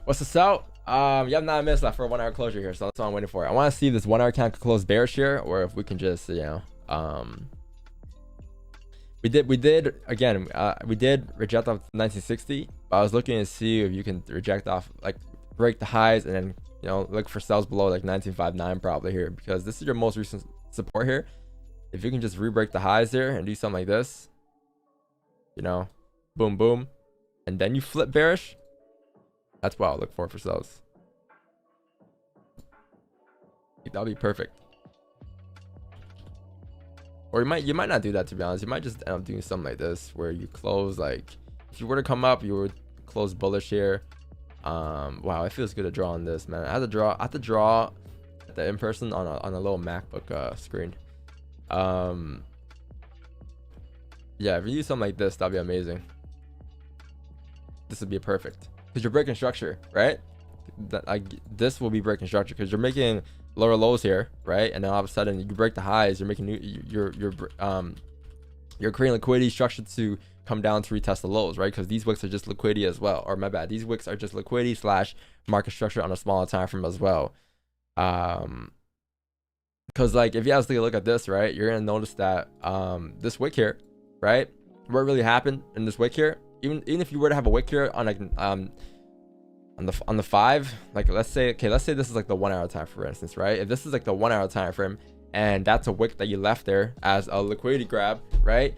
What's the sell? You have 9 minutes left for a 1 hour closure here, so that's what I'm waiting for. I want to see if this 1 hour count can close bearish here, or if we can just, you know, we did again, we did reject off 1960, but I was looking to see if you can reject off, like break the highs and then, you know, look for sells below like 1959 probably here, because this is your most recent support here. If you can just re-break the highs there and do something like this, you know, boom boom, and then you flip bearish, that's what I'll look for sells. That'll be perfect. Or you might not do that, to be honest. You might just end up doing something like this, where you close, like if you were to come up, you would close bullish here. Wow, it feels good to draw on this, man. I have to draw the in person on a little MacBook screen. Yeah, if you use something like this, that'd be amazing. This would be perfect, because you're breaking structure, right? This will be breaking structure, because you're making lower lows here, right? And then all of a sudden you break the highs, you're making you're creating liquidity structure to come down to retest the lows, right? Because these wicks are just liquidity as well. Or my bad, these wicks are just liquidity slash market structure on a smaller time frame as well. Because like if you guys take a look at this, right, you're gonna notice that this wick here, right, what really happened in this wick here, even if you were to have a wick here on like on the 5, like let's say this is like the 1 hour time, for instance, right? If this is like the 1 hour time frame and that's a wick that you left there as a liquidity grab, right,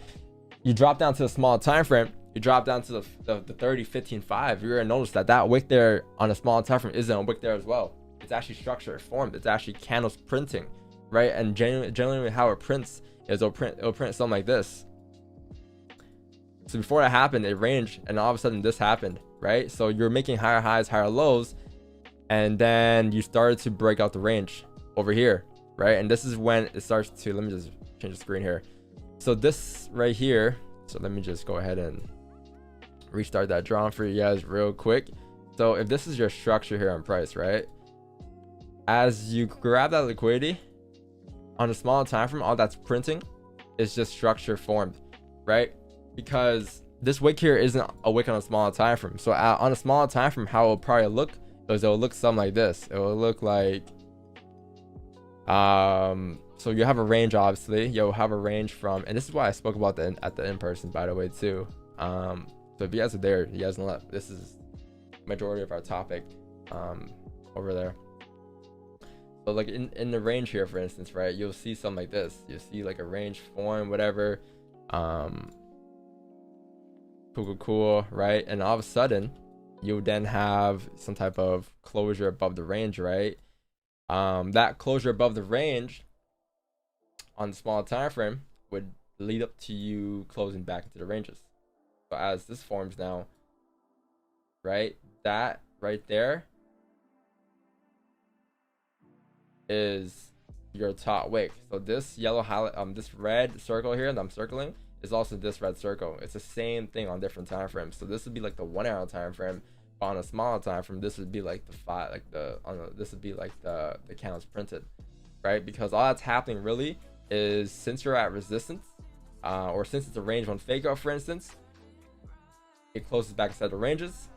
you drop down to the small time frame, you drop down to the 30, 15, 5, you're gonna notice that wick there on a small time frame isn't a wick there as well. It's actually structure formed, it's actually candles printing, right? And generally how it prints is it'll print something like this. So before that happened, it ranged, and all of a sudden this happened, right? So you're making higher highs, higher lows, and then you started to break out the range over here, right? And this is when it starts to, let me just change the screen here. So this right here, so let me just go ahead and restart that drawing for you guys real quick. So if this is your structure here on price, right, as you grab that liquidity on a small time frame, all that's printing is just structure formed, right? Because this wick here isn't a wick on a smaller time frame. So on a smaller time frame, how it will probably look is it'll look something like this. It will look like so you have a range, obviously. You'll have a range from, and this is why I spoke about at the in-person, by the way, too. So if you guys are there, you guys know that this is majority of our topic over there. So like in the range here, for instance, right, you'll see something like this. You'll see like a range form, whatever. Cool, right? And all of a sudden you would then have some type of closure above the range, right? That closure above the range on the small time frame would lead up to you closing back into the ranges. So as this forms now, right, that right there is your top wick. So this yellow highlight, this red circle here that I'm circling is also this red circle. It's the same thing on different time frames. So this would be like the 1 hour time frame, but on a smaller time frame, this would be like the 5, like this would be like the candles printed, right? Because all that's happening really is, since you're at resistance, or since it's a range one fake out, for instance, it closes back inside the ranges,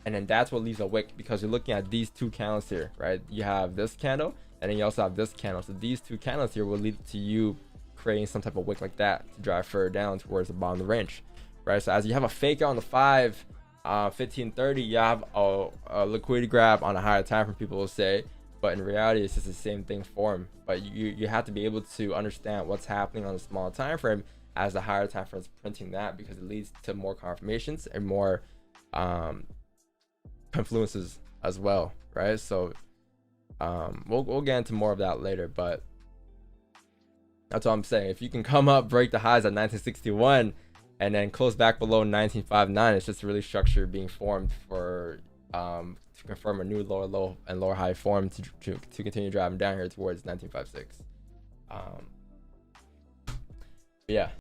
and then that's what leaves a wick, because you're looking at these two candles here, right? You have this candle, and then you also have this candle. So these two candles here will lead to you creating some type of wick like that to drive further down towards the bottom of the range, right? So as you have a fake out on the 5, 15, 30, you have a liquidity grab on a higher time frame, people will say, but in reality it's just the same thing form. But you have to be able to understand what's happening on a smaller time frame as the higher time frame is printing that, because it leads to more confirmations and more confluences as well, right? So we'll get into more of that later, but that's what I'm saying. If you can come up, break the highs at 1961, and then close back below 1959, it's just really structure being formed for to confirm a new lower low and lower high form to continue driving down here towards 1956. Yeah.